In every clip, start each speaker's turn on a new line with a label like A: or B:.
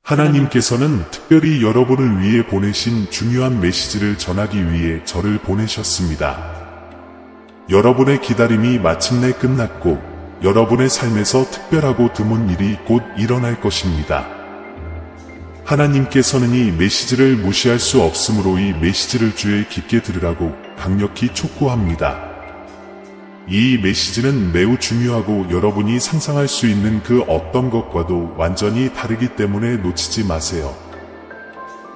A: 하나님께서는 특별히 여러분을 위해 보내신 중요한 메시지를 전하기 위해 저를 보내셨습니다. 여러분의 기다림이 마침내 끝났고 여러분의 삶에서 특별하고 드문 일이 곧 일어날 것입니다. 하나님께서는 이 메시지를 무시할 수 없으므로 이 메시지를 주의 깊게 들으라고 강력히 촉구합니다. 이 메시지는 매우 중요하고 여러분이 상상할 수 있는 그 어떤 것과도 완전히 다르기 때문에 놓치지 마세요.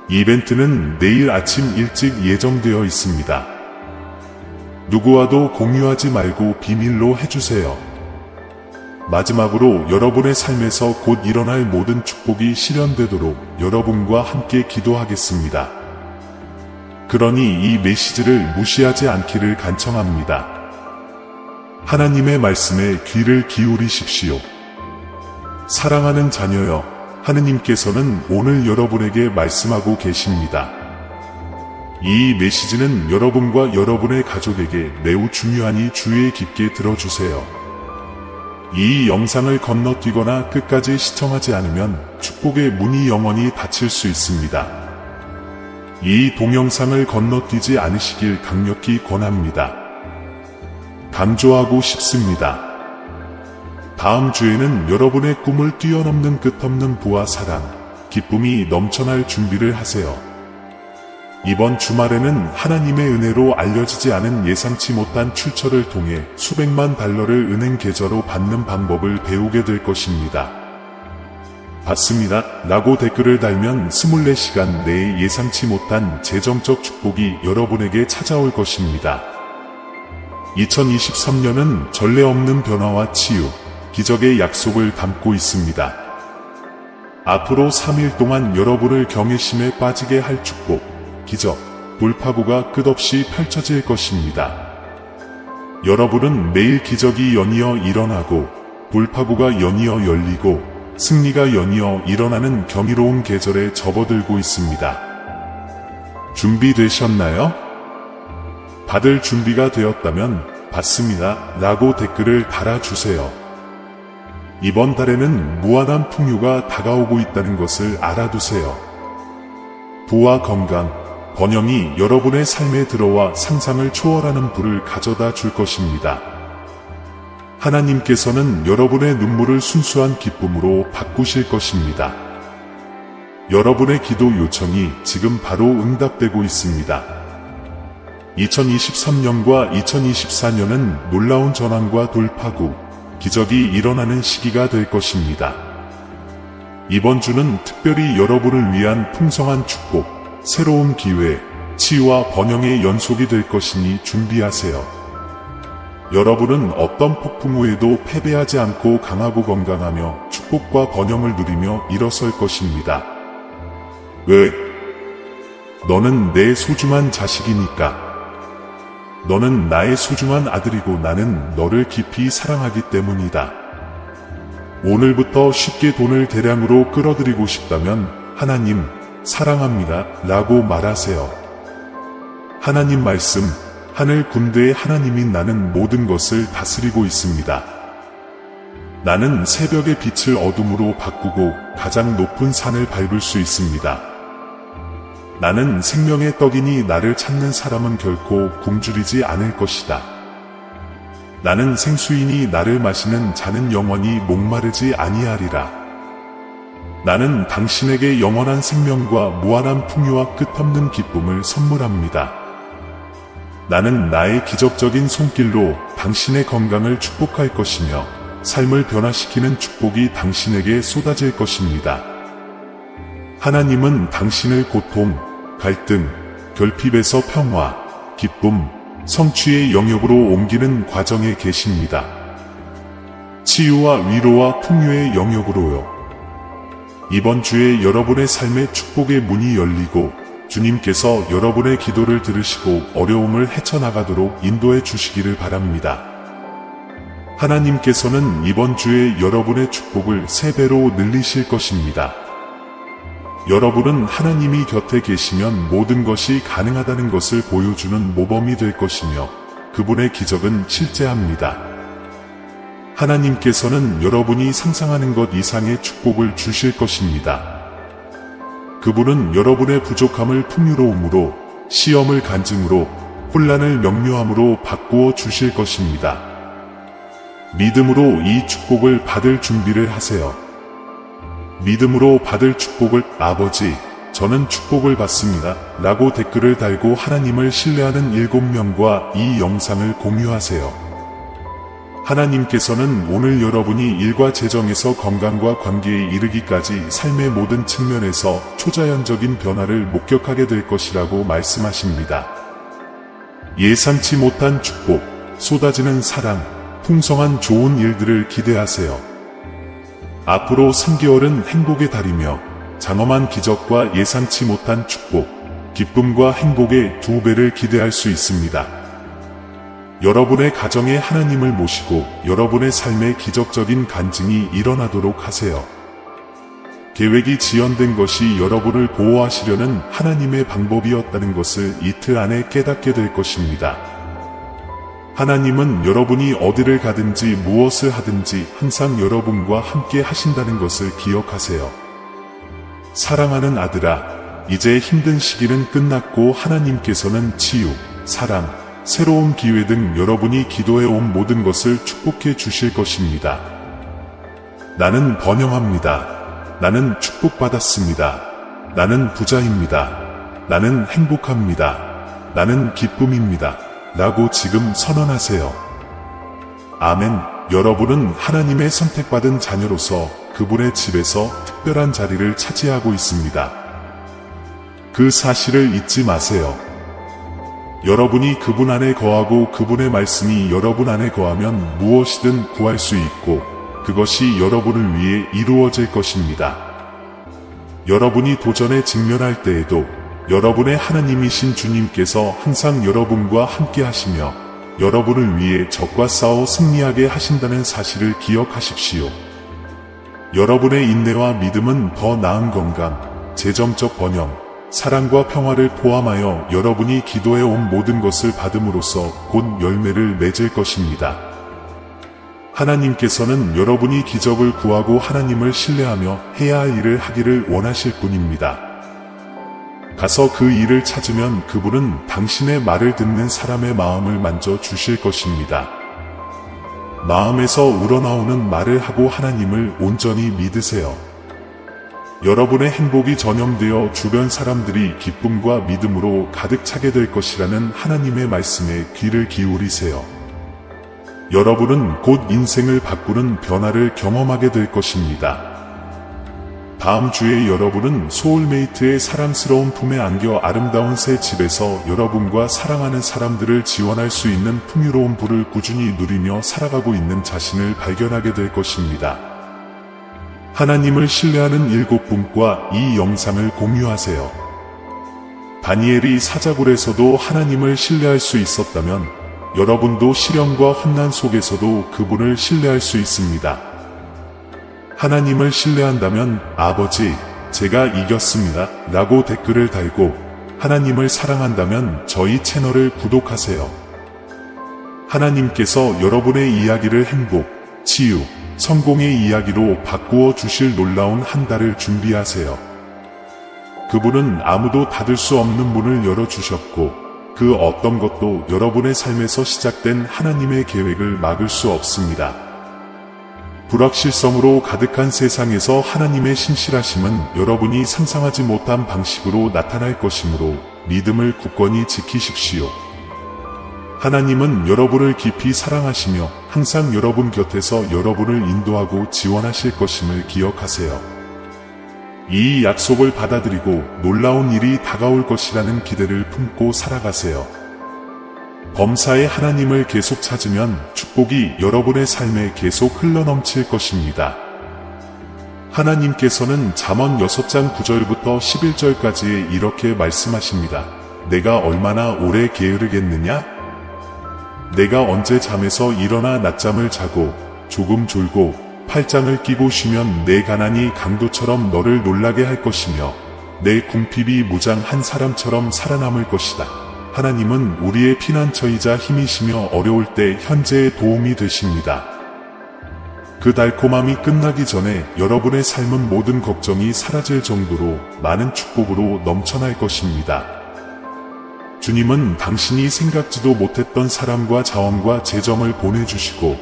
A: 이벤트는 내일 아침 일찍 예정되어 있습니다. 누구와도 공유하지 말고 비밀로 해주세요. 마지막으로 여러분의 삶에서 곧 일어날 모든 축복이 실현되도록 여러분과 함께 기도하겠습니다. 그러니 이 메시지를 무시하지 않기를 간청합니다. 하나님의 말씀에 귀를 기울이십시오. 사랑하는 자녀여, 하느님께서는 오늘 여러분에게 말씀하고 계십니다. 이 메시지는 여러분과 여러분의 가족에게 매우 중요하니 주의 깊게 들어주세요. 이 영상을 건너뛰거나 끝까지 시청하지 않으면 축복의 문이 영원히 닫힐 수 있습니다. 이 동영상을 건너뛰지 않으시길 강력히 권합니다. 강조하고 싶습니다. 다음 주에는 여러분의 꿈을 뛰어넘는 끝없는 부와 사랑, 기쁨이 넘쳐날 준비를 하세요. 이번 주말에는 하나님의 은혜로 알려지지 않은 예상치 못한 출처를 통해 수백만 달러를 은행 계좌로 받는 방법을 배우게 될 것입니다. 받습니다 라고 댓글을 달면 24시간 내에 예상치 못한 재정적 축복이 여러분에게 찾아올 것입니다. 2023년은 전례 없는 변화와 치유, 기적의 약속을 담고 있습니다. 앞으로 3일 동안 여러분을 경외심에 빠지게 할 축복, 기적, 돌파구가 끝없이 펼쳐질 것입니다. 여러분은 매일 기적이 연이어 일어나고 돌파구가 연이어 열리고 승리가 연이어 일어나는 경이로운 계절에 접어들고 있습니다. 준비되셨나요? 받을 준비가 되었다면 받습니다 라고 댓글을 달아주세요. 이번 달에는 무한한 풍요가 다가오고 있다는 것을 알아두세요. 부와 건강, 번영이 여러분의 삶에 들어와 상상을 초월하는 부를 가져다 줄 것입니다. 하나님께서는 여러분의 눈물을 순수한 기쁨으로 바꾸실 것입니다. 여러분의 기도 요청이 지금 바로 응답되고 있습니다. 2023년과 2024년은 놀라운 전환과 돌파구, 기적이 일어나는 시기가 될 것입니다. 이번 주는 특별히 여러분을 위한 풍성한 축복, 새로운 기회, 치유와 번영의 연속이 될 것이니 준비하세요. 여러분은 어떤 폭풍 후에도 패배하지 않고 강하고 건강하며 축복과 번영을 누리며 일어설 것입니다. 왜? 너는 내 소중한 자식이니까. 너는 나의 소중한 아들이고 나는 너를 깊이 사랑하기 때문이다. 오늘부터 쉽게 돈을 대량으로 끌어들이고 싶다면 하나님, 사랑합니다 라고 말하세요. 하나님 말씀, 하늘 군대의 하나님인 나는 모든 것을 다스리고 있습니다. 나는 새벽의 빛을 어둠으로 바꾸고 가장 높은 산을 밟을 수 있습니다. 나는 생명의 떡이니 나를 찾는 사람은 결코 굶주리지 않을 것이다. 나는 생수이니 나를 마시는 자는 영원히 목마르지 아니하리라. 나는 당신에게 영원한 생명과 무한한 풍요와 끝없는 기쁨을 선물합니다. 나는 나의 기적적인 손길로 당신의 건강을 축복할 것이며 삶을 변화시키는 축복이 당신에게 쏟아질 것입니다. 하나님은 당신을 고통, 갈등, 결핍에서 평화, 기쁨, 성취의 영역으로 옮기는 과정에 계십니다. 치유와 위로와 풍요의 영역으로요. 이번 주에 여러분의 삶의 축복의 문이 열리고 주님께서 여러분의 기도를 들으시고 어려움을 헤쳐나가도록 인도해 주시기를 바랍니다. 하나님께서는 이번 주에 여러분의 축복을 3배로 늘리실 것입니다. 여러분은 하나님이 곁에 계시면 모든 것이 가능하다는 것을 보여주는 모범이 될 것이며 그분의 기적은 실제합니다. 하나님께서는 여러분이 상상하는 것 이상의 축복을 주실 것입니다. 그분은 여러분의 부족함을 풍요로움으로, 시험을 간증으로, 혼란을 명료함으로 바꾸어 주실 것입니다. 믿음으로 이 축복을 받을 준비를 하세요. 믿음으로 받을 축복을 아버지, 저는 축복을 받습니다. 라고 댓글을 달고 하나님을 신뢰하는 7명과 이 영상을 공유하세요. 하나님께서는 오늘 여러분이 일과 재정에서 건강과 관계에 이르기까지 삶의 모든 측면에서 초자연적인 변화를 목격하게 될 것이라고 말씀하십니다. 예상치 못한 축복, 쏟아지는 사랑, 풍성한 좋은 일들을 기대하세요. 앞으로 3개월은 행복의 달이며 장엄한 기적과 예상치 못한 축복, 기쁨과 행복의 2배를 기대할 수 있습니다. 여러분의 가정에 하나님을 모시고 여러분의 삶에 기적적인 간증이 일어나도록 하세요. 계획이 지연된 것이 여러분을 보호하시려는 하나님의 방법이었다는 것을 이틀 안에 깨닫게 될 것입니다. 하나님은 여러분이 어디를 가든지 무엇을 하든지 항상 여러분과 함께 하신다는 것을 기억하세요. 사랑하는 아들아, 이제 힘든 시기는 끝났고 하나님께서는 치유, 사랑, 새로운 기회 등 여러분이 기도해온 모든 것을 축복해 주실 것입니다. 나는 번영합니다. 나는 축복받았습니다. 나는 부자입니다. 나는 행복합니다. 나는 기쁨입니다. 라고 지금 선언하세요. 아멘. 여러분은 하나님의 선택받은 자녀로서 그분의 집에서 특별한 자리를 차지하고 있습니다. 그 사실을 잊지 마세요. 여러분이 그분 안에 거하고 그분의 말씀이 여러분 안에 거하면 무엇이든 구할 수 있고 그것이 여러분을 위해 이루어질 것입니다. 여러분이 도전에 직면할 때에도 여러분의 하나님이신 주님께서 항상 여러분과 함께 하시며 여러분을 위해 적과 싸워 승리하게 하신다는 사실을 기억하십시오. 여러분의 인내와 믿음은 더 나은 건강, 재정적 번영, 사랑과 평화를 포함하여 여러분이 기도해 온 모든 것을 받음으로써 곧 열매를 맺을 것입니다. 하나님께서는 여러분이 기적을 구하고 하나님을 신뢰하며 해야 할 일을 하기를 원하실 뿐입니다. 가서 그 일을 찾으면 그분은 당신의 말을 듣는 사람의 마음을 만져 주실 것입니다. 마음에서 우러나오는 말을 하고 하나님을 온전히 믿으세요. 여러분의 행복이 전염되어 주변 사람들이 기쁨과 믿음으로 가득 차게 될 것이라는 하나님의 말씀에 귀를 기울이세요. 여러분은 곧 인생을 바꾸는 변화를 경험하게 될 것입니다. 다음 주에 여러분은 소울메이트의 사랑스러운 품에 안겨 아름다운 새 집에서 여러분과 사랑하는 사람들을 지원할 수 있는 풍요로운 부를 꾸준히 누리며 살아가고 있는 자신을 발견하게 될 것입니다. 하나님을 신뢰하는 7분과 이 영상을 공유하세요. 다니엘이 사자굴에서도 하나님을 신뢰할 수 있었다면 여러분도 시련과 환난 속에서도 그분을 신뢰할 수 있습니다. 하나님을 신뢰한다면 아버지, 제가 이겼습니다. 라고 댓글을 달고 하나님을 사랑한다면 저희 채널을 구독하세요. 하나님께서 여러분의 이야기를 행복, 치유, 성공의 이야기로 바꾸어 주실 놀라운 한 달을 준비하세요. 그분은 아무도 닫을 수 없는 문을 열어주셨고 그 어떤 것도 여러분의 삶에서 시작된 하나님의 계획을 막을 수 없습니다. 불확실성으로 가득한 세상에서 하나님의 신실하심은 여러분이 상상하지 못한 방식으로 나타날 것이므로 믿음을 굳건히 지키십시오. 하나님은 여러분을 깊이 사랑하시며 항상 여러분 곁에서 여러분을 인도하고 지원하실 것임을 기억하세요. 이 약속을 받아들이고 놀라운 일이 다가올 것이라는 기대를 품고 살아가세요. 범사의 하나님을 계속 찾으면 축복이 여러분의 삶에 계속 흘러넘칠 것입니다. 하나님께서는 잠언 6장 9절부터 11절까지에 이렇게 말씀하십니다. 내가 얼마나 오래 게으르겠느냐? 내가 언제 잠에서 일어나 낮잠을 자고 조금 졸고 팔짱을 끼고 쉬면 내 가난이 강도처럼 너를 놀라게 할 것이며 내 궁핍이 무장한 사람처럼 살아남을 것이다. 하나님은 우리의 피난처이자 힘이시며 어려울 때 현재의 도움이 되십니다. 그 달콤함이 끝나기 전에 여러분의 삶은 모든 걱정이 사라질 정도로 많은 축복으로 넘쳐날 것입니다. 주님은 당신이 생각지도 못했던 사람과 자원과 재정을 보내주시고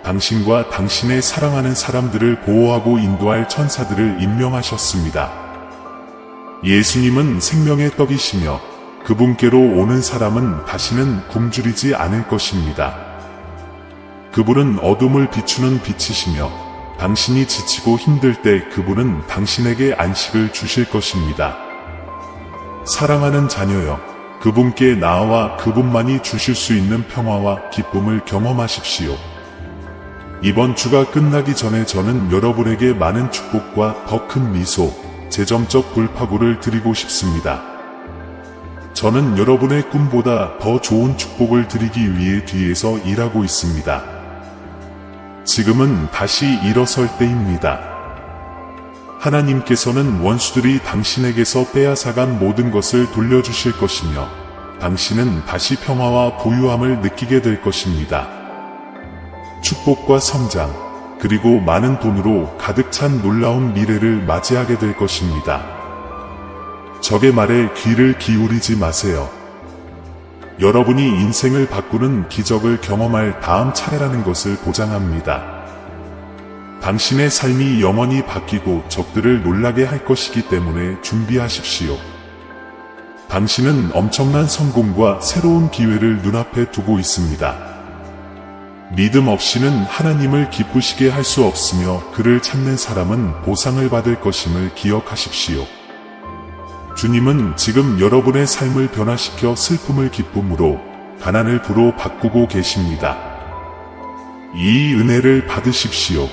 A: 당신과 당신의 사랑하는 사람들을 보호하고 인도할 천사들을 임명하셨습니다. 예수님은 생명의 떡이시며 그분께로 오는 사람은 다시는 굶주리지 않을 것입니다. 그분은 어둠을 비추는 빛이시며 당신이 지치고 힘들 때 그분은 당신에게 안식을 주실 것입니다. 사랑하는 자녀여, 그분께 나아와 그분만이 주실 수 있는 평화와 기쁨을 경험하십시오. 이번 주가 끝나기 전에 저는 여러분에게 많은 축복과 더 큰 미소, 재정적 불파구를 드리고 싶습니다. 저는 여러분의 꿈보다 더 좋은 축복을 드리기 위해 뒤에서 일하고 있습니다. 지금은 다시 일어설 때입니다. 하나님께서는 원수들이 당신에게서 빼앗아간 모든 것을 돌려주실 것이며 당신은 다시 평화와 부유함을 느끼게 될 것입니다. 축복과 성장, 그리고 많은 돈으로 가득 찬 놀라운 미래를 맞이하게 될 것입니다. 적의 말에 귀를 기울이지 마세요. 여러분이 인생을 바꾸는 기적을 경험할 다음 차례라는 것을 보장합니다. 당신의 삶이 영원히 바뀌고 적들을 놀라게 할 것이기 때문에 준비하십시오. 당신은 엄청난 성공과 새로운 기회를 눈앞에 두고 있습니다. 믿음 없이는 하나님을 기쁘시게 할 수 없으며 그를 찾는 사람은 보상을 받을 것임을 기억하십시오. 주님은 지금 여러분의 삶을 변화시켜 슬픔을 기쁨으로, 가난을 부로 바꾸고 계십니다. 이 은혜를 받으십시오.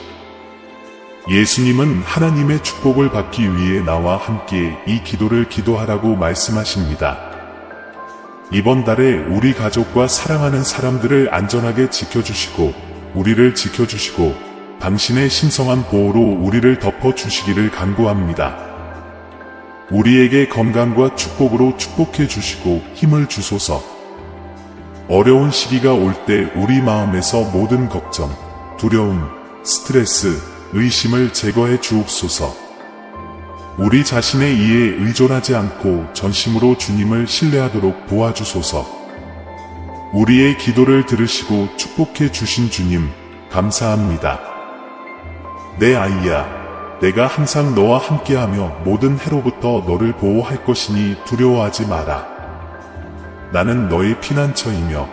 A: 예수님은 하나님의 축복을 받기 위해 나와 함께 이 기도를 기도하라고 말씀하십니다. 이번 달에 우리 가족과 사랑하는 사람들을 안전하게 지켜주시고, 우리를 지켜주시고, 당신의 신성한 보호로 우리를 덮어주시기를 간구합니다. 우리에게 건강과 축복으로 축복해 주시고 힘을 주소서. 어려운 시기가 올 때 우리 마음에서 모든 걱정, 두려움, 스트레스, 의심을 제거해 주옵소서. 우리 자신의 이에 의존하지 않고 전심으로 주님을 신뢰하도록 도와주소서. 우리의 기도를 들으시고 축복해 주신 주님, 감사합니다. 내 아이야, 내가 항상 너와 함께하며 모든 해로부터 너를 보호할 것이니 두려워하지 마라. 나는 너의 피난처이며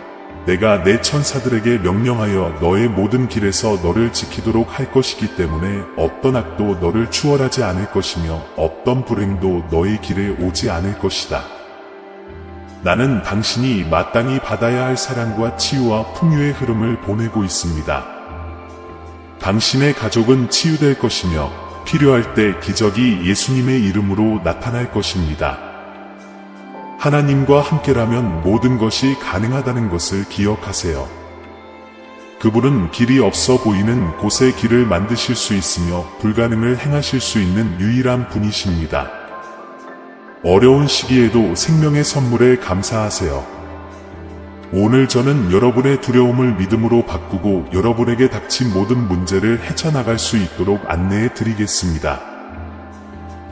A: 내가 내 천사들에게 명령하여 너의 모든 길에서 너를 지키도록 할 것이기 때문에 어떤 악도 너를 추월하지 않을 것이며 어떤 불행도 너의 길에 오지 않을 것이다. 나는 당신이 마땅히 받아야 할 사랑과 치유와 풍요의 흐름을 보내고 있습니다. 당신의 가족은 치유될 것이며 필요할 때 기적이 예수님의 이름으로 나타날 것입니다. 하나님과 함께라면 모든 것이 가능하다는 것을 기억하세요. 그분은 길이 없어 보이는 곳에 길을 만드실 수 있으며 불가능을 행하실 수 있는 유일한 분이십니다. 어려운 시기에도 생명의 선물에 감사하세요. 오늘 저는 여러분의 두려움을 믿음으로 바꾸고 여러분에게 닥친 모든 문제를 헤쳐나갈 수 있도록 안내해 드리겠습니다.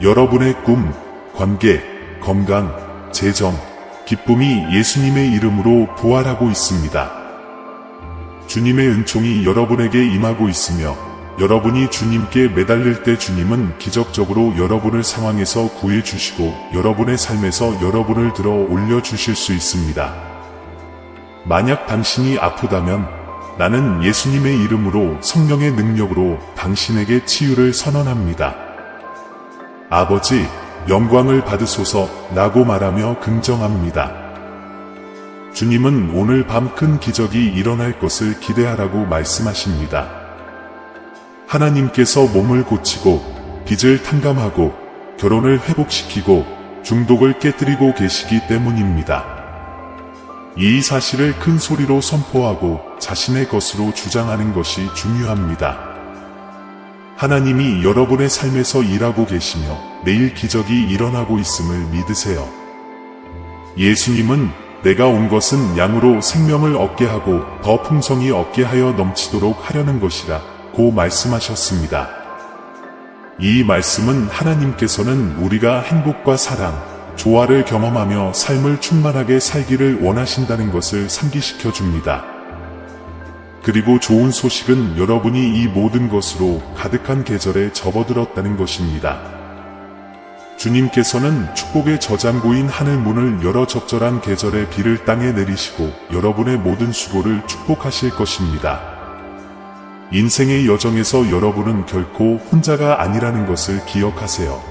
A: 여러분의 꿈, 관계, 건강, 재정, 기쁨이 예수님의 이름으로 부활하고 있습니다. 주님의 은총이 여러분에게 임하고 있으며 여러분이 주님께 매달릴 때 주님은 기적적으로 여러분을 상황에서 구해주시고 여러분의 삶에서 여러분을 들어 올려주실 수 있습니다. 만약 당신이 아프다면 나는 예수님의 이름으로 성령의 능력으로 당신에게 치유를 선언합니다. 아버지, 영광을 받으소서 라고 말하며 긍정합니다. 주님은 오늘 밤 큰 기적이 일어날 것을 기대하라고 말씀하십니다. 하나님께서 몸을 고치고 빚을 탕감하고 결혼을 회복시키고 중독을 깨뜨리고 계시기 때문입니다. 이 사실을 큰 소리로 선포하고 자신의 것으로 주장하는 것이 중요합니다. 하나님이 여러분의 삶에서 일하고 계시며 매일 기적이 일어나고 있음을 믿으세요. 예수님은 내가 온 것은 양으로 생명을 얻게 하고 더 풍성히 얻게 하여 넘치도록 하려는 것이라 고 말씀하셨습니다. 이 말씀은 하나님께서는 우리가 행복과 사랑, 조화를 경험하며 삶을 충만하게 살기를 원하신다는 것을 상기시켜 줍니다. 그리고 좋은 소식은 여러분이 이 모든 것으로 가득한 계절에 접어들었다는 것입니다. 주님께서는 축복의 저장고인 하늘문을 열어 적절한 계절의 비를 땅에 내리시고 여러분의 모든 수고를 축복하실 것입니다. 인생의 여정에서 여러분은 결코 혼자가 아니라는 것을 기억하세요.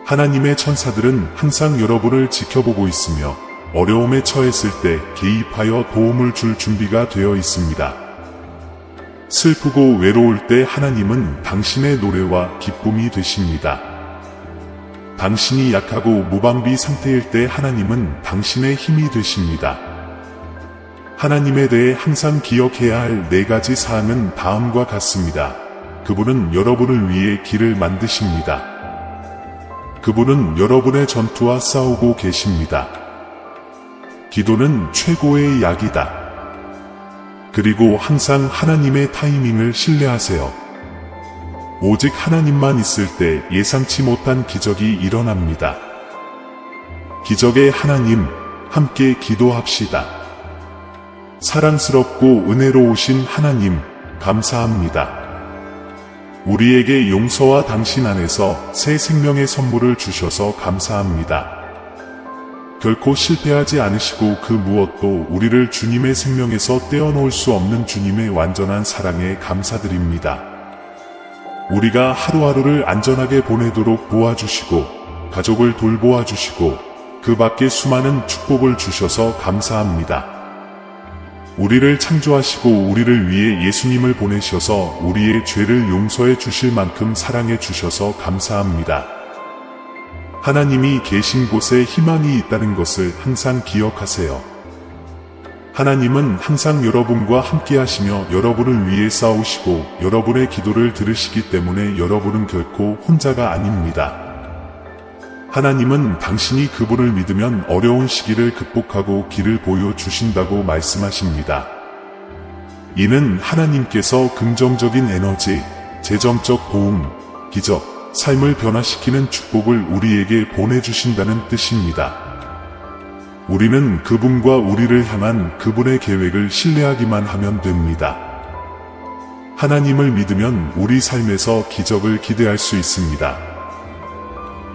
A: 하나님의 천사들은 항상 여러분을 지켜보고 있으며 어려움에 처했을 때 개입하여 도움을 줄 준비가 되어 있습니다. 슬프고 외로울 때 하나님은 당신의 노래와 기쁨이 되십니다. 당신이 약하고 무방비 상태일 때 하나님은 당신의 힘이 되십니다. 하나님에 대해 항상 기억해야 할 4가지 사항은 다음과 같습니다. 그분은 여러분을 위해 길을 만드십니다. 그분은 여러분의 전투와 싸우고 계십니다. 기도는 최고의 약이다. 그리고 항상 하나님의 타이밍을 신뢰하세요. 오직 하나님만 있을 때 예상치 못한 기적이 일어납니다. 기적의 하나님, 함께 기도합시다. 사랑스럽고 은혜로우신 하나님, 감사합니다. 우리에게 용서와 당신 안에서 새 생명의 선물을 주셔서 감사합니다. 결코 실패하지 않으시고 그 무엇도 우리를 주님의 생명에서 떼어놓을 수 없는 주님의 완전한 사랑에 감사드립니다. 우리가 하루하루를 안전하게 보내도록 도와주시고 가족을 돌보아 주시고 그 밖에 수많은 축복을 주셔서 감사합니다. 우리를 창조하시고 우리를 위해 예수님을 보내셔서 우리의 죄를 용서해 주실 만큼 사랑해 주셔서 감사합니다. 하나님이 계신 곳에 희망이 있다는 것을 항상 기억하세요. 하나님은 항상 여러분과 함께 하시며 여러분을 위해 싸우시고 여러분의 기도를 들으시기 때문에 여러분은 결코 혼자가 아닙니다. 하나님은 당신이 그분을 믿으면 어려운 시기를 극복하고 길을 보여주신다고 말씀하십니다. 이는 하나님께서 긍정적인 에너지, 재정적 도움, 기적, 삶을 변화시키는 축복을 우리에게 보내주신다는 뜻입니다. 우리는 그분과 우리를 향한 그분의 계획을 신뢰하기만 하면 됩니다. 하나님을 믿으면 우리 삶에서 기적을 기대할 수 있습니다.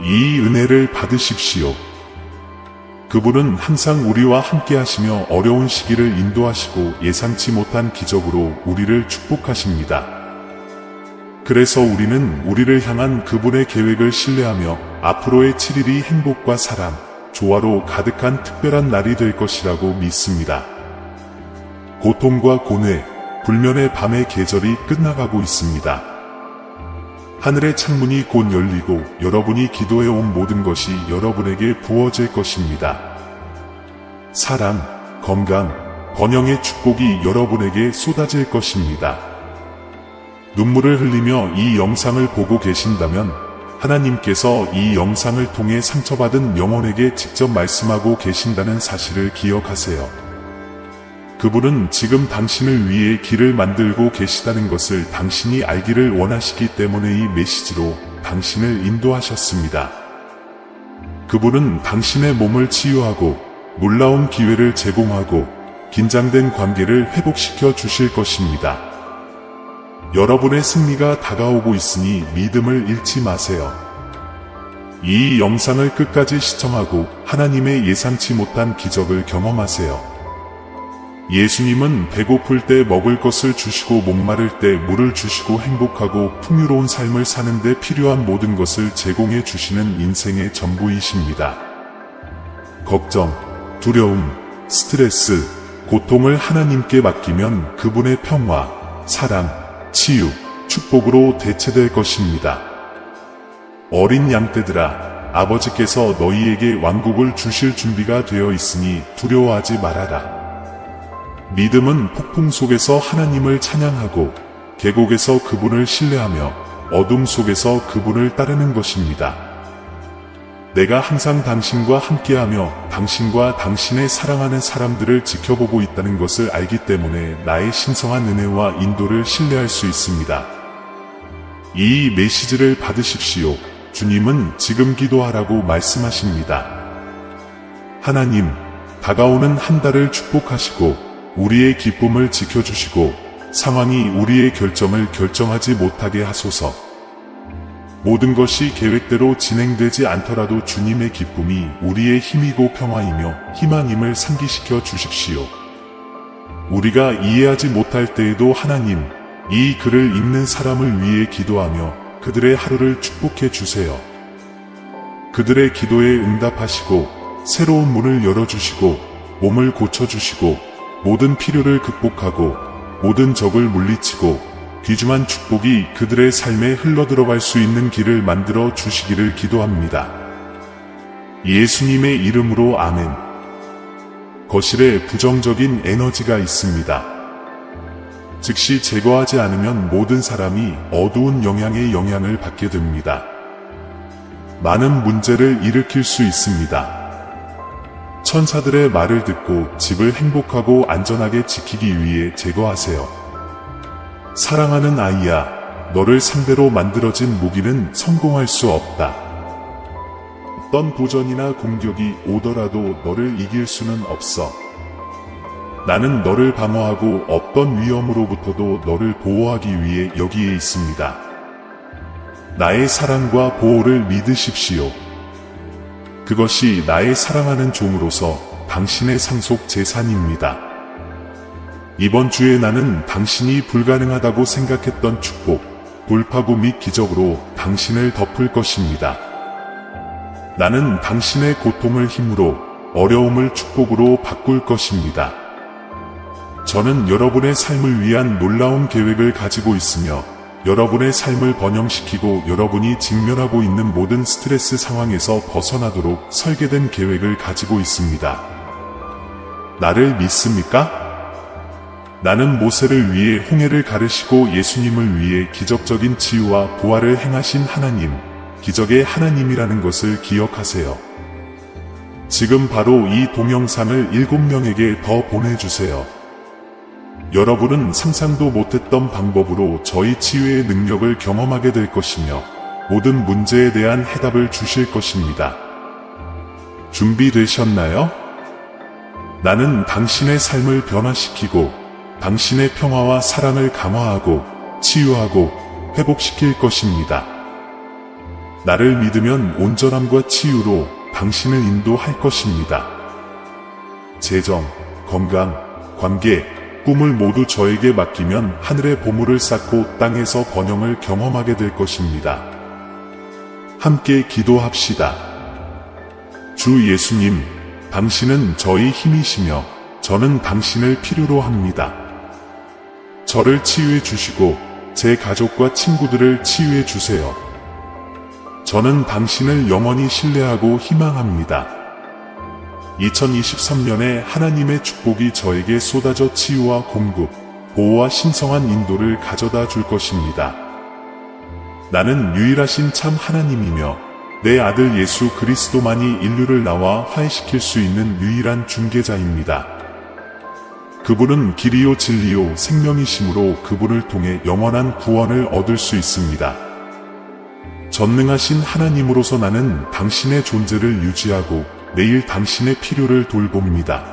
A: 이 은혜를 받으십시오. 그분은 항상 우리와 함께 하시며 어려운 시기를 인도하시고 예상치 못한 기적으로 우리를 축복하십니다. 그래서 우리는 우리를 향한 그분의 계획을 신뢰하며 앞으로의 7일이 행복과 사랑, 조화로 가득한 특별한 날이 될 것이라고 믿습니다. 고통과 고뇌, 불면의 밤의 계절이 끝나가고 있습니다. 하늘의 창문이 곧 열리고 여러분이 기도해온 모든 것이 여러분에게 부어질 것입니다. 사랑, 건강, 번영의 축복이 여러분에게 쏟아질 것입니다. 눈물을 흘리며 이 영상을 보고 계신다면 하나님께서 이 영상을 통해 상처받은 영혼에게 직접 말씀하고 계신다는 사실을 기억하세요. 그분은 지금 당신을 위해 길을 만들고 계시다는 것을 당신이 알기를 원하시기 때문에 이 메시지로 당신을 인도하셨습니다. 그분은 당신의 몸을 치유하고 놀라운 기회를 제공하고 긴장된 관계를 회복시켜 주실 것입니다. 여러분의 승리가 다가오고 있으니 믿음을 잃지 마세요. 이 영상을 끝까지 시청하고 하나님의 예상치 못한 기적을 경험하세요. 예수님은 배고플 때 먹을 것을 주시고 목마를 때 물을 주시고 행복하고 풍요로운 삶을 사는 데 필요한 모든 것을 제공해 주시는 인생의 전부이십니다. 걱정, 두려움, 스트레스, 고통을 하나님께 맡기면 그분의 평화, 사랑, 치유, 축복으로 대체될 것입니다. 어린 양떼들아, 아버지께서 너희에게 왕국을 주실 준비가 되어 있으니 두려워하지 말아라. 믿음은 폭풍 속에서 하나님을 찬양하고 계곡에서 그분을 신뢰하며 어둠 속에서 그분을 따르는 것입니다. 내가 항상 당신과 함께하며 당신과 당신의 사랑하는 사람들을 지켜보고 있다는 것을 알기 때문에 나의 신성한 은혜와 인도를 신뢰할 수 있습니다. 이 메시지를 받으십시오. 주님은 지금 기도하라고 말씀하십니다. 하나님, 다가오는 한 달을 축복하시고 우리의 기쁨을 지켜주시고 상황이 우리의 결정을 결정하지 못하게 하소서. 모든 것이 계획대로 진행되지 않더라도 주님의 기쁨이 우리의 힘이고 평화이며 희망임을 상기시켜 주십시오. 우리가 이해하지 못할 때에도 하나님, 이 글을 읽는 사람을 위해 기도하며 그들의 하루를 축복해 주세요. 그들의 기도에 응답하시고 새로운 문을 열어주시고 몸을 고쳐주시고 모든 필요를 극복하고 모든 적을 물리치고 귀중한 축복이 그들의 삶에 흘러들어갈 수 있는 길을 만들어 주시기를 기도합니다. 예수님의 이름으로 아멘. 거실에 부정적인 에너지가 있습니다. 즉시 제거하지 않으면 모든 사람이 어두운 영향의 영향을 받게 됩니다. 많은 문제를 일으킬 수 있습니다. 천사들의 말을 듣고 집을 행복하고 안전하게 지키기 위해 제거하세요. 사랑하는 아이야, 너를 상대로 만들어진 무기는 성공할 수 없다. 어떤 도전이나 공격이 오더라도 너를 이길 수는 없어. 나는 너를 방어하고 어떤 위험으로부터도 너를 보호하기 위해 여기에 있습니다. 나의 사랑과 보호를 믿으십시오. 그것이 나의 사랑하는 종으로서 당신의 상속 재산입니다. 이번 주에 나는 당신이 불가능하다고 생각했던 축복, 돌파구 및 기적으로 당신을 덮을 것입니다. 나는 당신의 고통을 힘으로, 어려움을 축복으로 바꿀 것입니다. 저는 여러분의 삶을 위한 놀라운 계획을 가지고 있으며 여러분의 삶을 번영시키고 여러분이 직면하고 있는 모든 스트레스 상황에서 벗어나도록 설계된 계획을 가지고 있습니다. 나를 믿습니까? 나는 모세를 위해 홍해를 가르시고 예수님을 위해 기적적인 치유와 부활을 행하신 하나님, 기적의 하나님이라는 것을 기억하세요. 지금 바로 이 동영상을 7명에게 더 보내주세요. 여러분은 상상도 못했던 방법으로 저희 치유의 능력을 경험하게 될 것이며 모든 문제에 대한 해답을 주실 것입니다. 준비되셨나요? 나는 당신의 삶을 변화시키고 당신의 평화와 사랑을 강화하고 치유하고 회복시킬 것입니다. 나를 믿으면 온전함과 치유로 당신을 인도할 것입니다. 재정, 건강, 관계, 꿈을 모두 저에게 맡기면 하늘의 보물을 쌓고 땅에서 번영을 경험하게 될 것입니다. 함께 기도합시다. 주 예수님, 당신은 저희 힘이시며 저는 당신을 필요로 합니다. 저를 치유해 주시고 제 가족과 친구들을 치유해 주세요. 저는 당신을 영원히 신뢰하고 희망합니다. 2023년에 하나님의 축복이 저에게 쏟아져 치유와 공급, 보호와 신성한 인도를 가져다 줄 것입니다. 나는 유일하신 참 하나님이며 내 아들 예수 그리스도만이 인류를 나와 화해시킬 수 있는 유일한 중개자입니다. 그분은 길이요 진리요 생명이시므로 그분을 통해 영원한 구원을 얻을 수 있습니다. 전능하신 하나님으로서 나는 당신의 존재를 유지하고 매일 당신의 필요를 돌봅니다.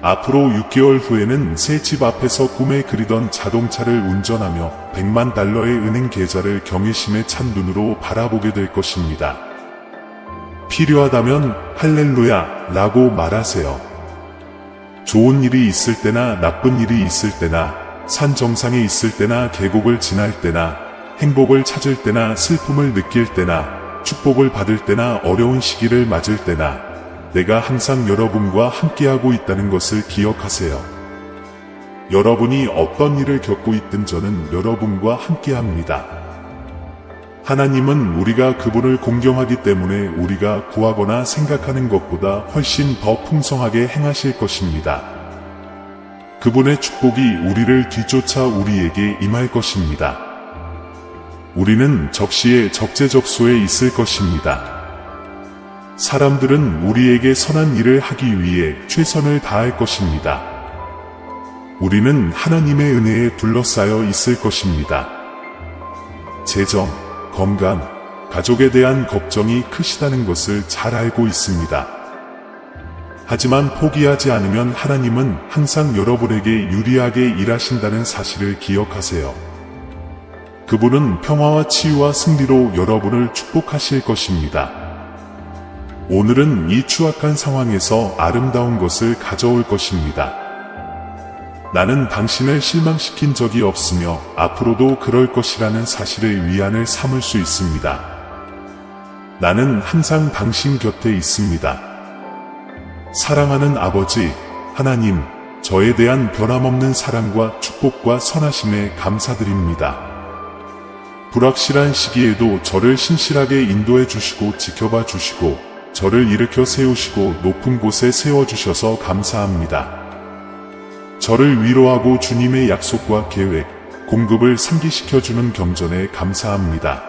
A: 앞으로 6개월 후에는 새 집 앞에서 꿈에 그리던 자동차를 운전하며 100만 달러의 은행 계좌를 경외심에 찬 눈으로 바라보게 될 것입니다. 필요하다면 할렐루야 라고 말하세요. 좋은 일이 있을 때나 나쁜 일이 있을 때나 산 정상에 있을 때나 계곡을 지날 때나 행복을 찾을 때나 슬픔을 느낄 때나 축복을 받을 때나 어려운 시기를 맞을 때나 내가 항상 여러분과 함께하고 있다는 것을 기억하세요. 여러분이 어떤 일을 겪고 있든 저는 여러분과 함께합니다. 하나님은 우리가 그분을 공경하기 때문에 우리가 구하거나 생각하는 것보다 훨씬 더 풍성하게 행하실 것입니다. 그분의 축복이 우리를 뒤쫓아 우리에게 임할 것입니다. 우리는 적시에 적재적소에 있을 것입니다. 사람들은 우리에게 선한 일을 하기 위해 최선을 다할 것입니다. 우리는 하나님의 은혜에 둘러싸여 있을 것입니다. 재정, 건강, 가족에 대한 걱정이 크시다는 것을 잘 알고 있습니다. 하지만 포기하지 않으면 하나님은 항상 여러분에게 유리하게 일하신다는 사실을 기억하세요. 그분은 평화와 치유와 승리로 여러분을 축복하실 것입니다. 오늘은 이 추악한 상황에서 아름다운 것을 가져올 것입니다. 나는 당신을 실망시킨 적이 없으며 앞으로도 그럴 것이라는 사실의 위안을 삼을 수 있습니다. 나는 항상 당신 곁에 있습니다. 사랑하는 아버지, 하나님, 저에 대한 변함없는 사랑과 축복과 선하심에 감사드립니다. 불확실한 시기에도 저를 신실하게 인도해 주시고 지켜봐 주시고 저를 일으켜 세우시고 높은 곳에 세워주셔서 감사합니다. 저를 위로하고 주님의 약속과 계획, 공급을 상기시켜주는 경전에 감사합니다.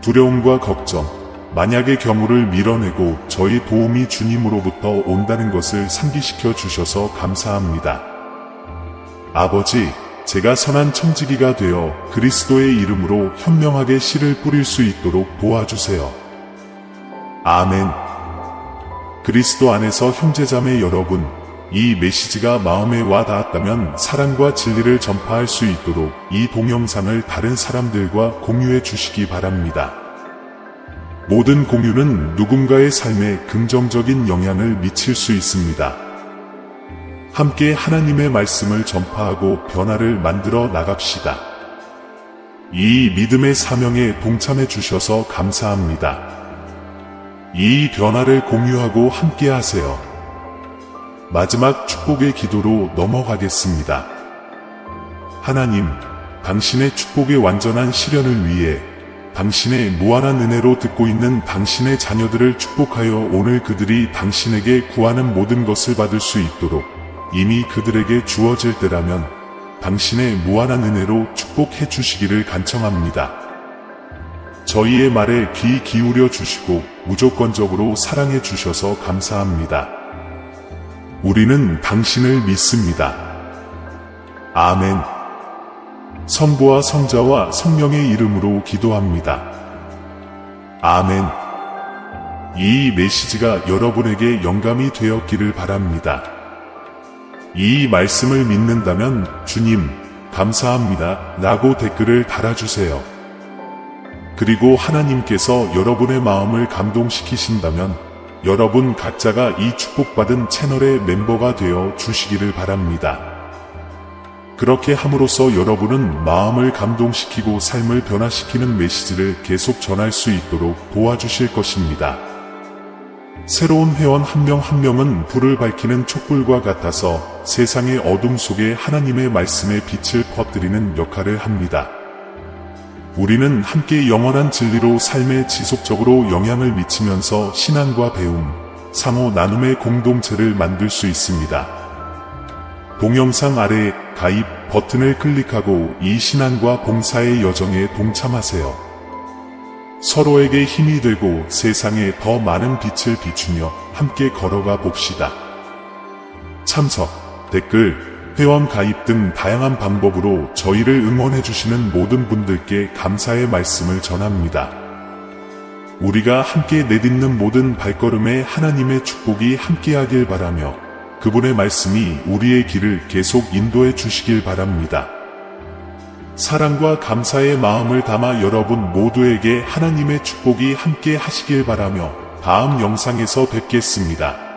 A: 두려움과 걱정, 만약의 경우를 밀어내고 저희 도움이 주님으로부터 온다는 것을 상기시켜 주셔서 감사합니다. 아버지, 제가 선한 청지기가 되어 그리스도의 이름으로 현명하게 씨를 뿌릴 수 있도록 도와주세요. 아멘. 그리스도 안에서 형제자매 여러분, 이 메시지가 마음에 와 닿았다면 사랑과 진리를 전파할 수 있도록 이 동영상을 다른 사람들과 공유해 주시기 바랍니다. 모든 공유는 누군가의 삶에 긍정적인 영향을 미칠 수 있습니다. 함께 하나님의 말씀을 전파하고 변화를 만들어 나갑시다. 이 믿음의 사명에 동참해 주셔서 감사합니다. 이 변화를 공유하고 함께 하세요. 마지막 축복의 기도로 넘어가겠습니다. 하나님, 당신의 축복의 완전한 실현을 위해 당신의 무한한 은혜로 듣고 있는 당신의 자녀들을 축복하여 오늘 그들이 당신에게 구하는 모든 것을 받을 수 있도록 이미 그들에게 주어질 때라면 당신의 무한한 은혜로 축복해 주시기를 간청합니다. 저희의 말에 귀 기울여 주시고 무조건적으로 사랑해 주셔서 감사합니다. 우리는 당신을 믿습니다. 아멘. 성부와 성자와 성령의 이름으로 기도합니다. 아멘. 이 메시지가 여러분에게 영감이 되었기를 바랍니다. 이 말씀을 믿는다면 주님, 감사합니다 라고 댓글을 달아주세요. 그리고 하나님께서 여러분의 마음을 감동시키신다면 여러분 각자가 이 축복받은 채널의 멤버가 되어 주시기를 바랍니다. 그렇게 함으로써 여러분은 마음을 감동시키고 삶을 변화시키는 메시지를 계속 전할 수 있도록 도와주실 것입니다. 새로운 회원 한 명 한 명은 불을 밝히는 촛불과 같아서 세상의 어둠 속에 하나님의 말씀의 빛을 퍼뜨리는 역할을 합니다. 우리는 함께 영원한 진리로 삶에 지속적으로 영향을 미치면서 신앙과 배움, 상호 나눔의 공동체를 만들 수 있습니다. 동영상 아래 가입 버튼을 클릭하고 이 신앙과 봉사의 여정에 동참하세요. 서로에게 힘이 되고 세상에 더 많은 빛을 비추며 함께 걸어가 봅시다. 참석, 댓글, 회원 가입 등 다양한 방법으로 저희를 응원해주시는 모든 분들께 감사의 말씀을 전합니다. 우리가 함께 내딛는 모든 발걸음에 하나님의 축복이 함께하길 바라며 그분의 말씀이 우리의 길을 계속 인도해 주시길 바랍니다. 사랑과 감사의 마음을 담아 여러분 모두에게 하나님의 축복이 함께 하시길 바라며 다음 영상에서 뵙겠습니다.